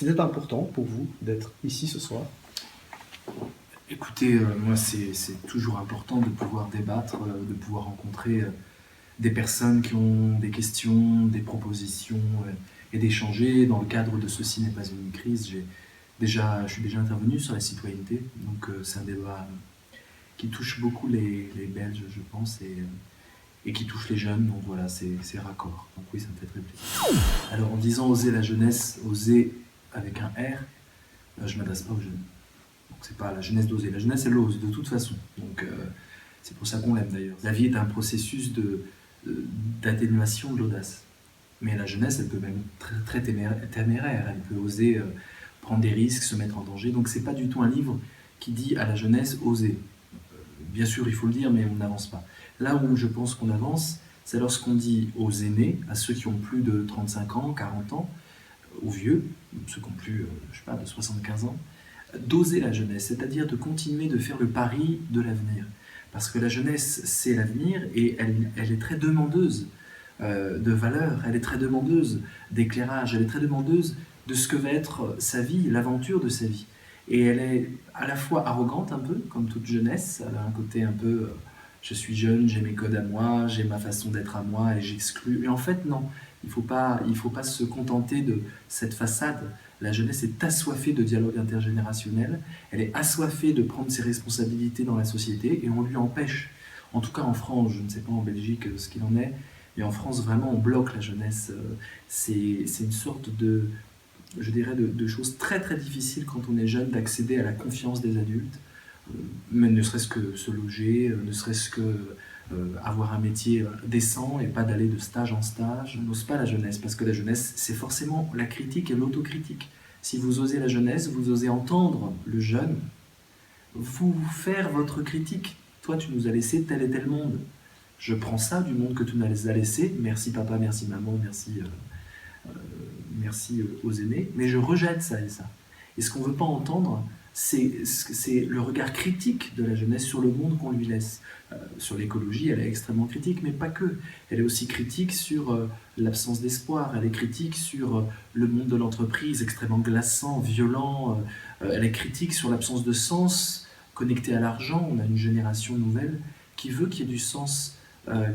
C'était important pour vous d'être ici ce soir? Écoutez, moi c'est toujours important de pouvoir débattre, de pouvoir rencontrer des personnes qui ont des questions, des propositions et d'échanger. Dans le cadre de Ceci n'est pas une crise, je suis déjà intervenu sur la citoyenneté, donc c'est un débat qui touche beaucoup les Belges, je pense, et qui touche les jeunes, donc voilà, c'est raccord. Donc oui, ça me fait très plaisir. Alors en disant oser la jeunesse, oser avec un R, je ne m'adresse pas aux jeunes. Donc c'est pas la jeunesse d'oser. La jeunesse, elle ose de toute façon. Donc c'est pour ça qu'on l'aime d'ailleurs. La vie est un processus d'atténuation de l'audace. Mais la jeunesse, elle peut même être très téméraire. Elle peut oser prendre des risques, se mettre en danger. Donc c'est pas du tout un livre qui dit à la jeunesse oser. Bien sûr, il faut le dire, mais on n'avance pas. Là où je pense qu'on avance, c'est lorsqu'on dit aux aînés, à ceux qui ont plus de 35 ans, 40 ans, aux vieux, ceux qui ont plus, je sais pas, de 75 ans, d'oser la jeunesse, c'est-à-dire de continuer de faire le pari de l'avenir. Parce que la jeunesse, c'est l'avenir et elle est très demandeuse de valeurs, elle est très demandeuse d'éclairage, elle est très demandeuse de ce que va être sa vie, l'aventure de sa vie. Et elle est à la fois arrogante un peu, comme toute jeunesse, elle a un côté un peu je suis jeune, j'ai mes codes à moi, j'ai ma façon d'être à moi et j'exclus. Et en fait, non, il faut pas se contenter de cette façade. La jeunesse est assoiffée de dialogue intergénérationnel, elle est assoiffée de prendre ses responsabilités dans la société et on lui empêche. En tout cas en France, je ne sais pas en Belgique ce qu'il en est, mais en France vraiment on bloque la jeunesse. C'est une sorte de, je dirais, de choses très très difficiles quand on est jeune d'accéder à la confiance des adultes, mais ne serait-ce que se loger, ne serait-ce que avoir un métier décent et pas d'aller de stage en stage. On n'ose pas la jeunesse, parce que la jeunesse, c'est forcément la critique et l'autocritique. Si vous osez la jeunesse, vous osez entendre le jeune, vous faire votre critique. Toi, tu nous as laissé tel et tel monde. Je prends ça du monde que tu nous as laissé. Merci papa, merci maman, merci aux aînés. Mais je rejette ça et ça. Et ce qu'on ne veut pas entendre, c'est le regard critique de la jeunesse sur le monde qu'on lui laisse. Sur l'écologie, elle est extrêmement critique, mais pas que. Elle est aussi critique sur l'absence d'espoir, elle est critique sur le monde de l'entreprise, extrêmement glaçant, violent, elle est critique sur l'absence de sens connecté à l'argent. On a une génération nouvelle qui veut qu'il y ait du sens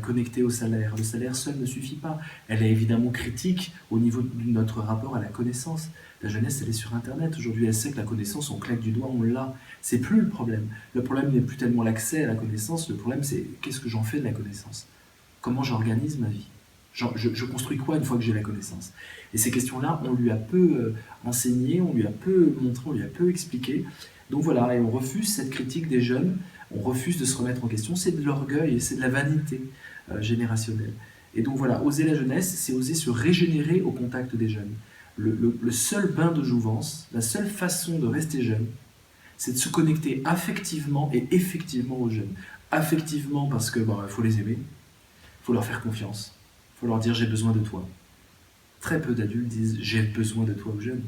connecté au salaire. Le salaire seul ne suffit pas. Elle est évidemment critique au niveau de notre rapport à la connaissance. La jeunesse, elle est sur Internet. Aujourd'hui, elle sait que la connaissance, on claque du doigt, on l'a. C'est plus le problème. Le problème n'est plus tellement l'accès à la connaissance. Le problème, c'est qu'est-ce que j'en fais de la connaissance? Comment j'organise ma vie? Je construis quoi une fois que j'ai la connaissance? Et ces questions-là, on lui a peu enseigné, on lui a peu montré, on lui a peu expliqué. Donc voilà, et on refuse cette critique des jeunes, on refuse de se remettre en question. C'est de l'orgueil et c'est de la vanité générationnelle. Et donc voilà, oser la jeunesse, c'est oser se régénérer au contact des jeunes. Le seul bain de jouvence, la seule façon de rester jeune, c'est de se connecter affectivement et effectivement aux jeunes. Affectivement parce que faut les aimer, il faut leur faire confiance, il faut leur dire j'ai besoin de toi. Très peu d'adultes disent j'ai besoin de toi aux jeunes.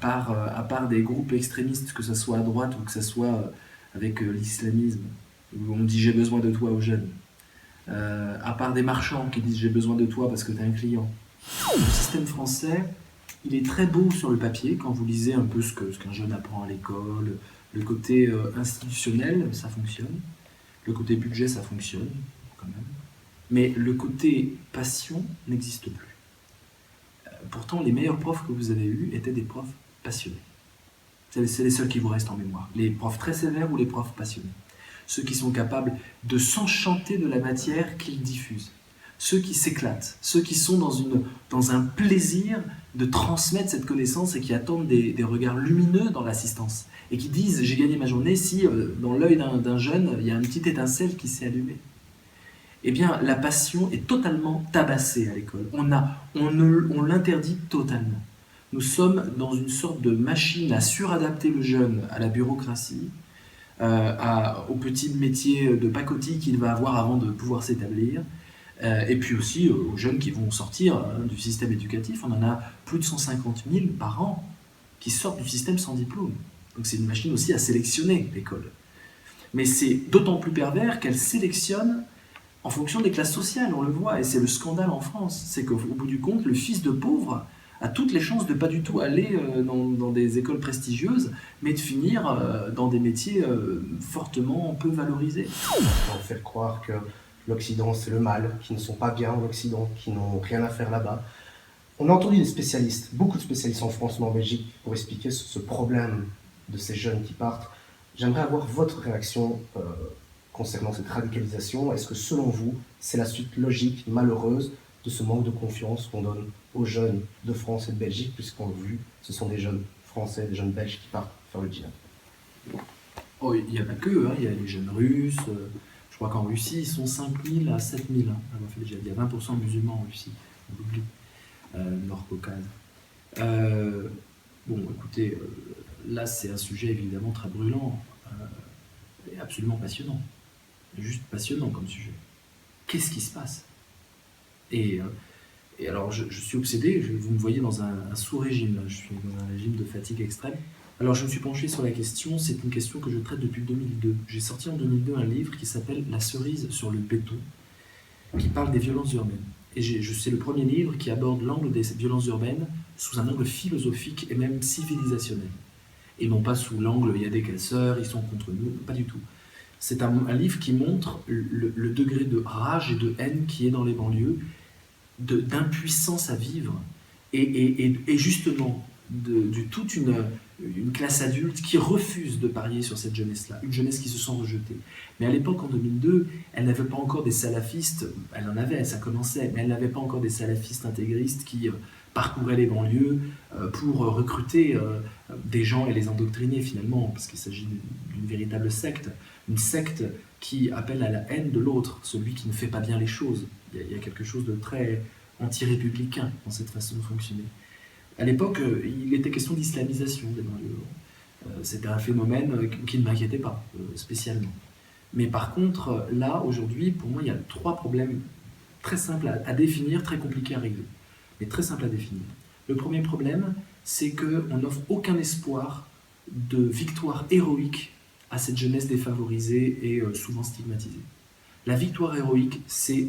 À part des groupes extrémistes, que ce soit à droite ou que ce soit avec l'islamisme, où on dit j'ai besoin de toi aux jeunes. À part des marchands qui disent j'ai besoin de toi parce que tu es un client. Le système français, il est très beau sur le papier quand vous lisez un peu ce qu'un jeune apprend à l'école. Le côté institutionnel, ça fonctionne. Le côté budget, ça fonctionne quand même. Mais le côté passion n'existe plus. Pourtant, les meilleurs profs que vous avez eus étaient des profs passionnés. C'est les seuls qui vous restent en mémoire. Les profs très sévères ou les profs passionnés. Ceux qui sont capables de s'enchanter de la matière qu'ils diffusent. Ceux qui s'éclatent, ceux qui sont dans un plaisir de transmettre cette connaissance et qui attendent des regards lumineux dans l'assistance. Et qui disent, j'ai gagné ma journée si dans l'œil d'un jeune, il y a une petite étincelle qui s'est allumée. Eh bien, la passion est totalement tabassée à l'école. On l'interdit totalement. Nous sommes dans une sorte de machine à suradapter le jeune à la bureaucratie, au petit métier de pacotille qu'il va avoir avant de pouvoir s'établir, et puis aussi aux jeunes qui vont sortir du système éducatif. On en a plus de 150 000 par an qui sortent du système sans diplôme. Donc c'est une machine aussi à sélectionner, l'école. Mais c'est d'autant plus pervers qu'elle sélectionne en fonction des classes sociales, on le voit, et c'est le scandale en France. C'est qu'au bout du compte, le fils de pauvre a toutes les chances de pas du tout aller dans des écoles prestigieuses, mais de finir dans des métiers fortement peu valorisés. On fait croire que l'Occident c'est le mal, qu'ils ne sont pas bien en Occident, qu'ils n'ont rien à faire là-bas. On a entendu des spécialistes, beaucoup de spécialistes en France, mais en Belgique, pour expliquer ce problème de ces jeunes qui partent. J'aimerais avoir votre réaction concernant cette radicalisation. Est-ce que selon vous, c'est la suite logique, malheureuse, de ce manque de confiance qu'on donne aux jeunes de France et de Belgique, puisqu'on l'a vu, ce sont des jeunes Français, des jeunes Belges qui partent faire le djihad? Oh, il n'y a pas que, hein, il y a les jeunes Russes. Je crois qu'en Russie, ils sont 5000 à 7000 à avoir fait le djihad. Il y a 20% de musulmans en Russie, on l'oublie, Nord-Caucase. Bon, écoutez, là c'est un sujet évidemment très brûlant et absolument passionnant. Juste passionnant comme sujet. Qu'est-ce qui se passe? Et alors je suis obsédé, vous me voyez dans un sous-régime, là. Je suis dans un régime de fatigue extrême. Alors je me suis penché sur la question, c'est une question que je traite depuis 2002. J'ai sorti en 2002 un livre qui s'appelle La cerise sur le béton, qui parle des violences urbaines. Et c'est le premier livre qui aborde l'angle des violences urbaines sous un angle philosophique et même civilisationnel. Et non pas sous l'angle il y a des casseurs, ils sont contre nous, pas du tout. C'est un livre qui montre le degré de rage et de haine qui est dans les banlieues, d'impuissance à vivre, et justement toute une classe adulte qui refuse de parier sur cette jeunesse-là, une jeunesse qui se sent rejetée. Mais à l'époque, en 2002, elle n'avait pas encore des salafistes, elle en avait, ça commençait, mais elle n'avait pas encore des salafistes intégristes qui parcouraient les banlieues pour recruter des gens et les endoctriner finalement, parce qu'il s'agit d'une véritable secte, une secte qui appelle à la haine de l'autre, celui qui ne fait pas bien les choses. Il y a quelque chose de très anti-républicain dans cette façon de fonctionner. À l'époque, il était question d'islamisation des banlieues. C'était un phénomène qui ne m'inquiétait pas spécialement. Mais par contre, là, aujourd'hui, pour moi, il y a 3 problèmes très simples à définir, très compliqués à régler, mais très simples à définir. Le premier problème, c'est qu'on n'offre aucun espoir de victoire héroïque à cette jeunesse défavorisée et souvent stigmatisée. La victoire héroïque, c'est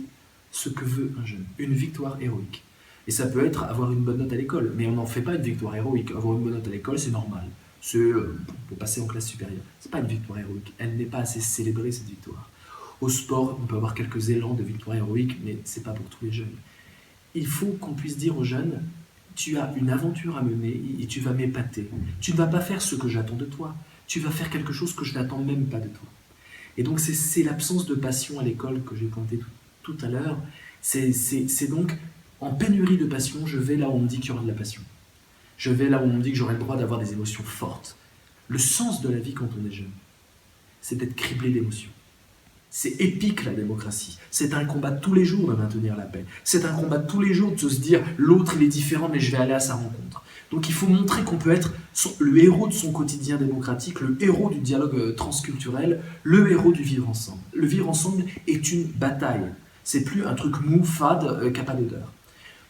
ce que veut un jeune, une victoire héroïque. Et ça peut être avoir une bonne note à l'école, mais on n'en fait pas une victoire héroïque. Avoir une bonne note à l'école, c'est normal. C'est pour passer en classe supérieure. C'est pas une victoire héroïque. Elle n'est pas assez célébrée, cette victoire. Au sport, on peut avoir quelques élans de victoire héroïque, mais c'est pas pour tous les jeunes. Il faut qu'on puisse dire aux jeunes, tu as une aventure à mener et tu vas m'épater. Tu ne vas pas faire ce que j'attends de toi. Tu vas faire quelque chose que je n'attends même pas de toi. Et donc c'est l'absence de passion à l'école que j'ai pointé tout à l'heure. C'est donc en pénurie de passion, je vais là où on me dit qu'il y aura de la passion. Je vais là où on me dit que j'aurai le droit d'avoir des émotions fortes. Le sens de la vie quand on est jeune, c'est d'être criblé d'émotions. C'est épique la démocratie. C'est un combat de tous les jours de maintenir la paix. C'est un combat de tous les jours de se dire l'autre il est différent mais je vais aller à sa rencontre. Donc il faut montrer qu'on peut être le héros de son quotidien démocratique, le héros du dialogue transculturel, le héros du vivre ensemble. Le vivre ensemble est une bataille. C'est plus un truc mou, fade, qui n'a pas d'odeur.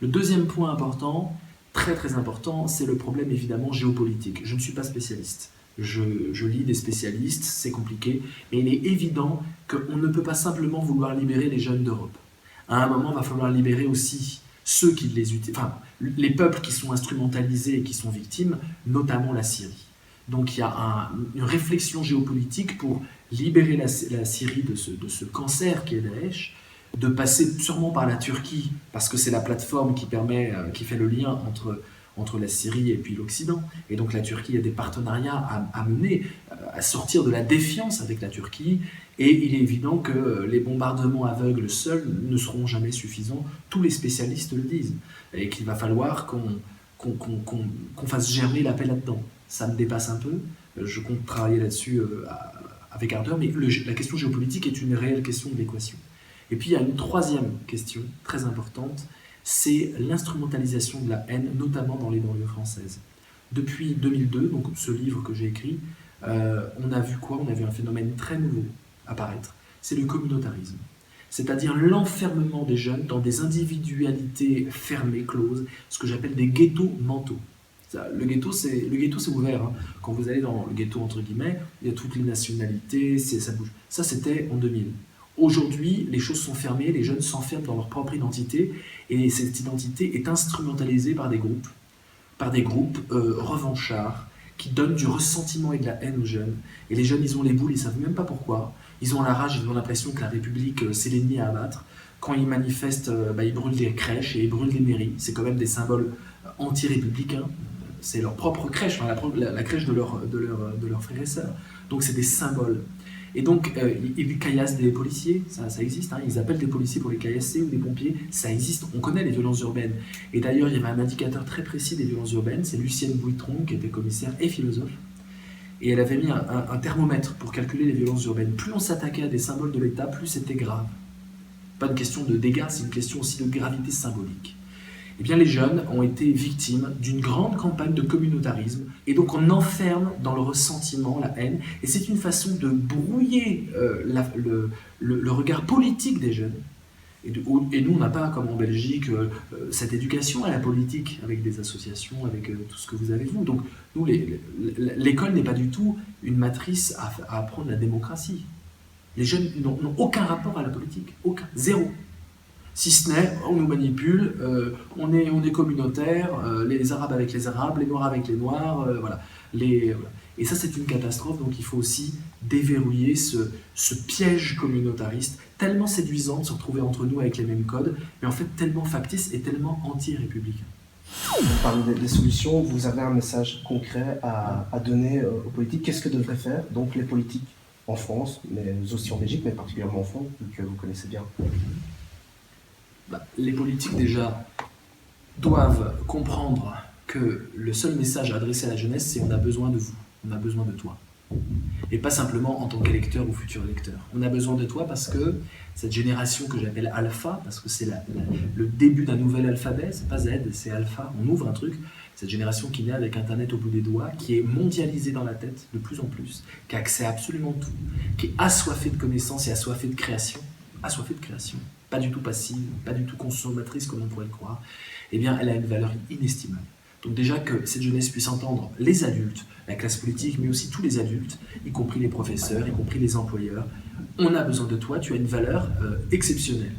Le deuxième point important, très très important, c'est le problème évidemment géopolitique. Je ne suis pas spécialiste. Je lis des spécialistes, c'est compliqué, mais il est évident qu'on ne peut pas simplement vouloir libérer les jeunes d'Europe. À un moment, il va falloir libérer aussi ceux qui les utilisent, enfin, les peuples qui sont instrumentalisés et qui sont victimes, notamment la Syrie. Donc il y a une réflexion géopolitique pour libérer la Syrie de ce cancer qui est Daesh, de passer sûrement par la Turquie, parce que c'est la plateforme qui fait le lien entre la Syrie et puis l'Occident. Et donc la Turquie a des partenariats à mener, à sortir de la défiance avec la Turquie. Et il est évident que les bombardements aveugles seuls ne seront jamais suffisants. Tous les spécialistes le disent. Et qu'il va falloir qu'on fasse germer la paix là-dedans. Ça me dépasse un peu. Je compte travailler là-dessus avec ardeur. Mais la question géopolitique est une réelle question de l'équation. Et puis il y a une troisième question très importante, c'est l'instrumentalisation de la haine, notamment dans les banlieues françaises. Depuis 2002, donc ce livre que j'ai écrit, on a vu quoi? On a vu un phénomène très nouveau apparaître, c'est le communautarisme. C'est-à-dire l'enfermement des jeunes dans des individualités fermées, closes, ce que j'appelle des ghettos mentaux. Le ghetto, c'est ouvert. Hein. Quand vous allez dans le ghetto, entre guillemets, il y a toutes les nationalités, ça bouge. Ça, c'était en 2000. Aujourd'hui, les choses sont fermées, les jeunes s'enferment dans leur propre identité, et cette identité est instrumentalisée par des groupes par des groupes revanchards qui donnent du ressentiment et de la haine aux jeunes. Et les jeunes, ils ont les boules, ils ne savent même pas pourquoi. Ils ont la rage, ils ont l'impression que la République, c'est l'ennemi à abattre. Quand ils manifestent, ils brûlent des crèches et ils brûlent des mairies. C'est quand même des symboles anti-républicains. C'est leur propre crèche, enfin, la crèche de leurs frères et sœurs. Donc c'est des symboles. Et donc, ils caillassent des policiers, ça existe, hein. Ils appellent des policiers pour les caillasser ou des pompiers, ça existe, on connaît les violences urbaines. Et d'ailleurs, il y avait un indicateur très précis des violences urbaines, c'est Lucienne Bouitron, qui était commissaire et philosophe, et elle avait mis un thermomètre pour calculer les violences urbaines. Plus on s'attaquait à des symboles de l'État, plus c'était grave. Pas une question de dégâts, c'est une question aussi de gravité symbolique. Eh bien, les jeunes ont été victimes d'une grande campagne de communautarisme, et donc on enferme dans le ressentiment, la haine, et c'est une façon de brouiller le regard politique des jeunes. Et nous, on n'a pas, comme en Belgique, cette éducation à la politique, avec des associations, avec tout ce que vous avez vous. Donc, nous, l'école n'est pas du tout une matrice à apprendre la démocratie. Les jeunes n'ont aucun rapport à la politique, aucun, zéro. Si ce n'est, on nous manipule, on est communautaire, les Arabes avec les Arabes, les Noirs avec les Noirs, voilà. Et ça, c'est une catastrophe, donc il faut aussi déverrouiller ce piège communautariste, tellement séduisant de se retrouver entre nous avec les mêmes codes, mais en fait tellement factice et tellement anti-républicain. Vous parlez des solutions, vous avez un message concret à donner aux politiques. Qu'est-ce que devraient faire donc les politiques en France, mais aussi en Belgique, mais particulièrement en France, que vous connaissez bien? Les politiques, déjà, doivent comprendre que le seul message à adresser à la jeunesse, c'est on a besoin de vous, on a besoin de toi. Et pas simplement en tant qu'électeur ou futur électeur. On a besoin de toi parce que cette génération que j'appelle alpha, parce que c'est le début d'un nouvel alphabet, c'est pas Z, c'est alpha, on ouvre un truc, cette génération qui naît avec Internet au bout des doigts, qui est mondialisée dans la tête de plus en plus, qui a accès à absolument tout, qui est assoiffée de connaissances et assoiffée de création, pas du tout passive, pas du tout consommatrice comme on pourrait le croire, eh bien elle a une valeur inestimable. Donc déjà que cette jeunesse puisse entendre les adultes, la classe politique, mais aussi tous les adultes, y compris les professeurs, y compris les employeurs. On a besoin de toi, tu as une valeur exceptionnelle.